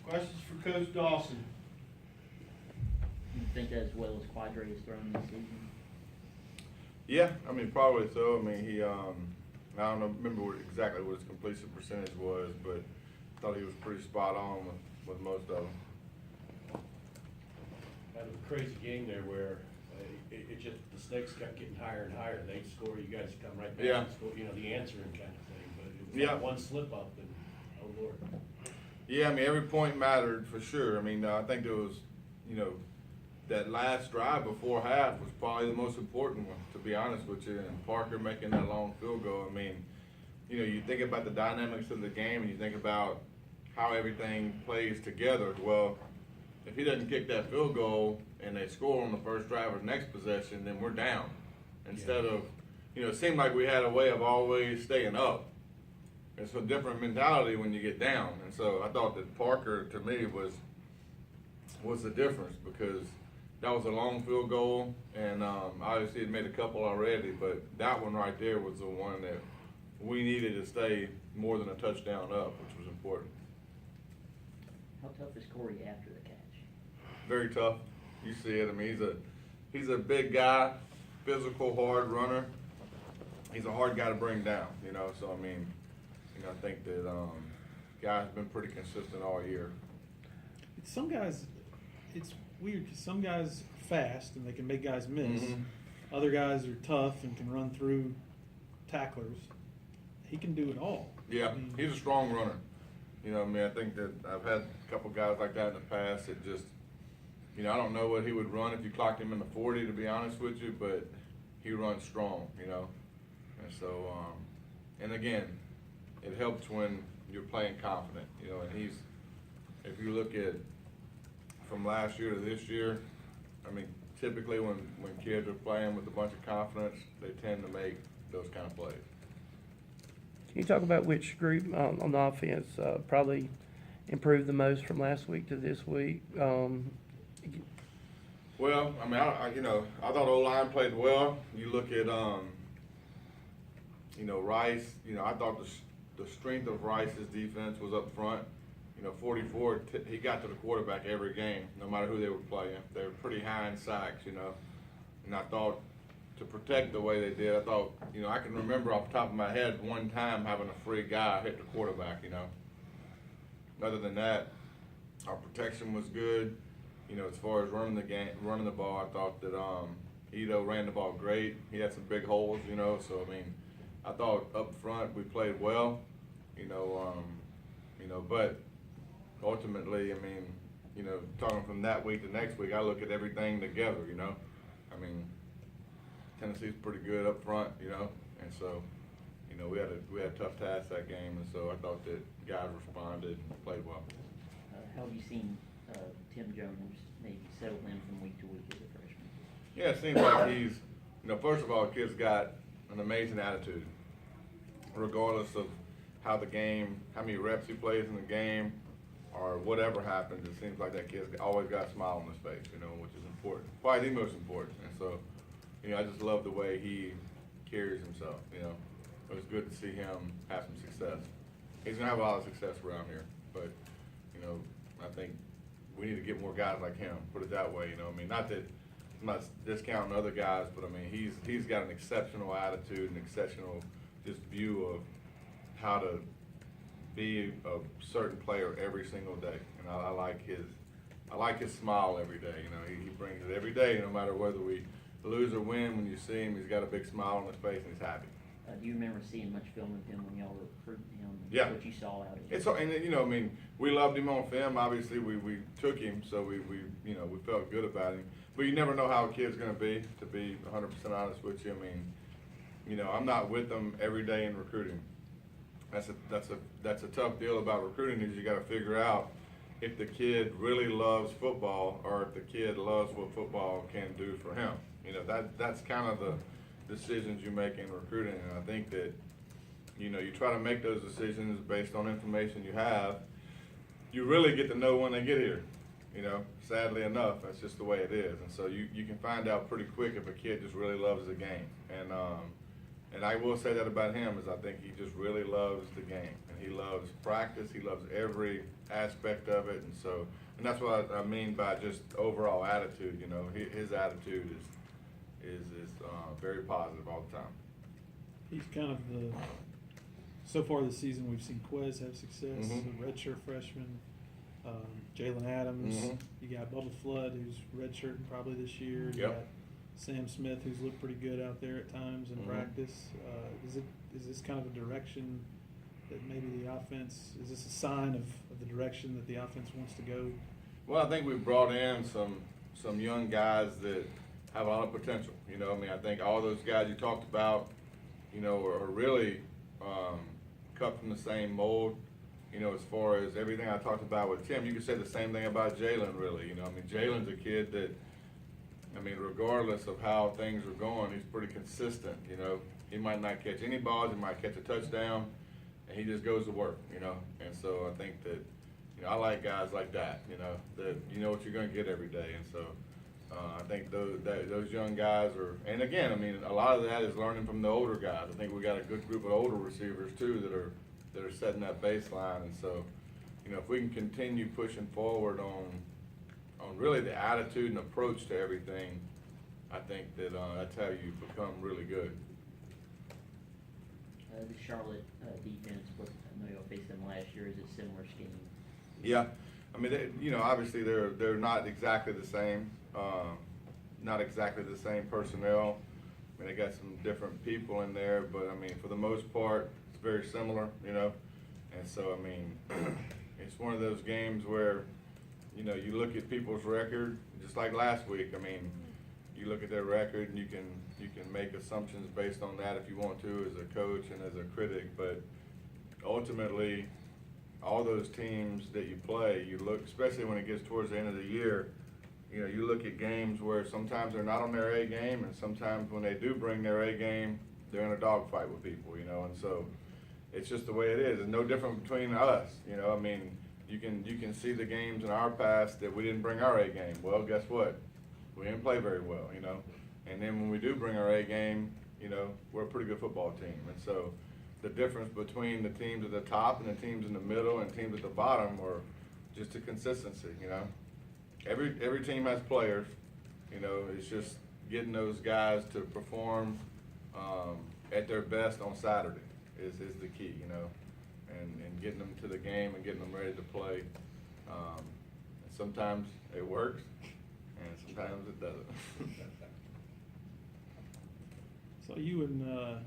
Questions for Coach Dawson? You think as well as Quadre has thrown this season? Yeah, I mean, probably so. I mean, I don't know, remember exactly what his completion percentage was, but I thought he was pretty spot on with most of them. Kind of a crazy game there where it just, the stakes kept getting higher and higher. They'd score, you guys come right back Yeah. and score, the answering kind of thing. But it was Yeah. like one slip up and, oh Lord. Yeah, I mean, every point mattered for sure. I mean, I think there was, that last drive before half was probably the most important one, to be honest with you. And Parker making that long field goal. I mean, you think about the dynamics of the game and you think about how everything plays together. Well, if he doesn't kick that field goal and they score on the first drive or the next possession, then we're down. Instead of, it seemed like we had a way of always staying up. It's a different mentality when you get down. And so I thought that Parker, to me, was the difference, because that was a long field goal, and obviously it made a couple already, but that one right there was the one that we needed to stay more than a touchdown up, which was important. How tough is Corey after the catch? Very tough. You see it. I mean, he's a big guy, physical, hard runner. He's a hard guy to bring down, So I mean, I think that guy's been pretty consistent all year. Some guys, it's weird because some guys are fast and they can make guys miss. Mhm. Other guys are tough and can run through tacklers. He can do it all. Yeah, I mean, he's a strong runner. I think that I've had a couple guys like that in the past that just, I don't know what he would run if you clocked him in the 40, to be honest with you, but he runs strong, And so, and again, it helps when you're playing confident, and if you look at from last year to this year, I mean, typically when kids are playing with a bunch of confidence, they tend to make those kind of plays. Can you talk about which group on the offense probably improved the most from last week to this week? Well, I mean, I thought O-line played well. You look at, Rice. I thought the strength of Rice's defense was up front. 44, he got to the quarterback every game, no matter who they were playing. They were pretty high in sacks, And I thought, to protect the way they did, I thought, I can remember off the top of my head one time having a free guy hit the quarterback, Other than that, our protection was good. As far as running the ball, I thought that Ito ran the ball great. He had some big holes, So I mean, I thought up front we played well, But ultimately, I mean, talking from that week to next week, I look at everything together. I mean, Tennessee's pretty good up front, And so, we had a tough task that game, and so I thought that guys responded and played well. How have you seen Tim Jones maybe settle in from week to week as a freshman? Yeah, it seems like he's, first of all, the kid's got an amazing attitude, regardless of how many reps he plays in the game, or whatever happens. It seems like that kid's always got a smile on his face, which is important, probably the most important. And so, I just love the way he carries himself. It was good to see him have some success. He's gonna have a lot of success around here, but I think we need to get more guys like him. Put it that way, I mean, not that I'm not discounting other guys, but I mean, he's got an exceptional attitude, an exceptional just view of how to be a certain player every single day, and I like his smile every day. He brings it every day, no matter whether we lose or win. When you see him, he's got a big smile on his face and he's happy. Do you remember seeing much film of him when y'all were recruiting him? Yeah. What you saw out of him? I mean, we loved him on film. Obviously, we took him, so we felt good about him. But you never know how a kid's going to be 100% honest with you. I mean, I'm not with them every day in recruiting. That's a tough deal about recruiting, is you got to figure out if the kid really loves football or if the kid loves what football can do for him. That's kind of the decisions you make in recruiting, and I think that you try to make those decisions based on information you have. You really get to know when they get here. Sadly enough, that's just the way it is, and so you can find out pretty quick if a kid just really loves the game. And And I will say that about him, is I think he just really loves the game, and he loves practice, he loves every aspect of it, and so, and that's what I mean by just overall attitude, you know, his attitude is very positive all the time. He's kind of so far this season, we've seen Quez have success, Mhm. a redshirt freshman, Jalen Adams. Mhm. You got Bubba Flood, who's redshirting probably this year. You Yep. got Sam Smith, who's looked pretty good out there at times in Mhm. practice. Is this kind of a direction that maybe the offense, is this a sign of the direction that the offense wants to go? Well, I think we've brought in some young guys that have a lot of potential. You know, I mean, I think all those guys you talked about, you know, are really cut from the same mold. You know, as far as everything I talked about with Tim, you could say the same thing about Jalen, really. You know, I mean, Jalen's a kid that, I mean, regardless of how things are going, he's pretty consistent. You know, he might not catch any balls, he might catch a touchdown, and he just goes to work. You know, and so I think that, you know, I like guys like that. You know, that you know what you're going to get every day, and so. I think those young guys are, and again, I mean, a lot of that is learning from the older guys. I think we got a good group of older receivers too that are setting that baseline, and so, you know, if we can continue pushing forward on really the attitude and approach to everything, I think that that's how you become really good. The Charlotte defense, I know y'all faced them last year. Is it similar scheme? Yeah, I mean, you know, obviously they're not exactly the same. Not exactly the same personnel. I mean, they got some different people in there, but I mean, for the most part, it's very similar, you know. And so, I mean, it's one of those games where, you know, you look at people's record, just like last week. I mean, you look at their record and you can make assumptions based on that if you want to, as a coach and as a critic. But ultimately, all those teams that you play, you look, especially when it gets towards the end of the year, you know, you look at games where sometimes they're not on their A game, and sometimes when they do bring their A game, they're in a dogfight with people, you know, and so it's just the way it is. It's no different between us, you know. I mean, you can see the games in our past that we didn't bring our A game. Well, guess what? We didn't play very well, you know. And then when we do bring our A game, you know, we're a pretty good football team. And so the difference between the teams at the top and the teams in the middle and teams at the bottom are just a consistency, you know. Every team has players, you know. It's just getting those guys to perform at their best on Saturday is the key, you know, and getting them to the game and getting them ready to play. And sometimes it works, and sometimes it doesn't. So you and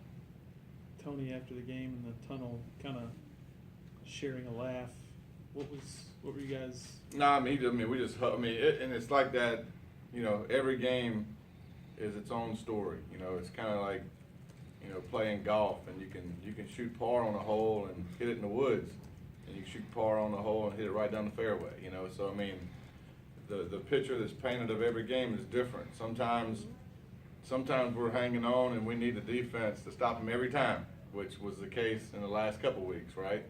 Tony after the game in the tunnel, kind of sharing a laugh. What were you guys? No, I mean, and it's like that, you know, every game is its own story. You know, it's kind of like, you know, playing golf, and you can shoot par on a hole and hit it in the woods, and you shoot par on the hole and hit it right down the fairway, you know. So, I mean, the picture that's painted of every game is different. Sometimes we're hanging on and we need the defense to stop them every time, which was the case in the last couple weeks, right?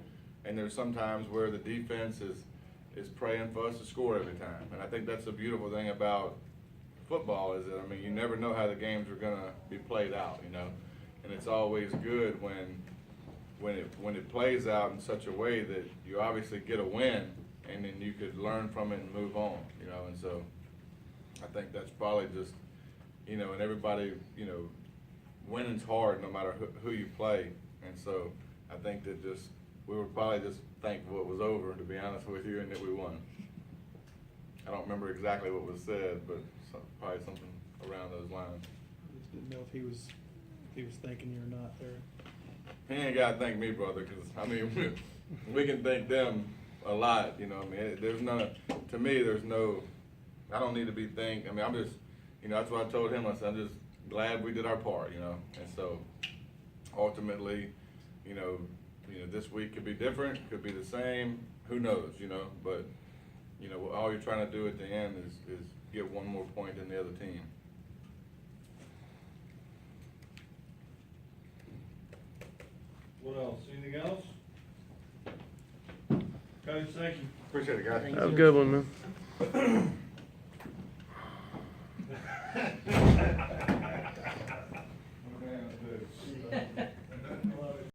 And there's sometimes where the defense is praying for us to score every time. And I think that's the beautiful thing about football is that, I mean, you never know how the games are going to be played out, you know. And it's always good when it plays out in such a way that you obviously get a win, and then you could learn from it and move on, you know. And so I think that's probably just, you know, and everybody, you know, winning's hard no matter who you play. And so I think that we were probably just thankful it was over, to be honest with you, and that we won. I don't remember exactly what was said, but probably something around those lines. I just didn't know if he was thanking you or not there. He ain't got to thank me, brother, because, I mean, we can thank them a lot, you know. I mean, to me, there's no, I don't need to be thanked. I mean, I'm just, you know, that's what I told him. I said, I'm just glad we did our part, you know. And so, ultimately, you know, this week could be different, could be the same, who knows, you know. But, you know, all you're trying to do at the end is get one more point than the other team. What else? Anything else? Coach, thank you. Appreciate it, guys. Thank Have a good one, man.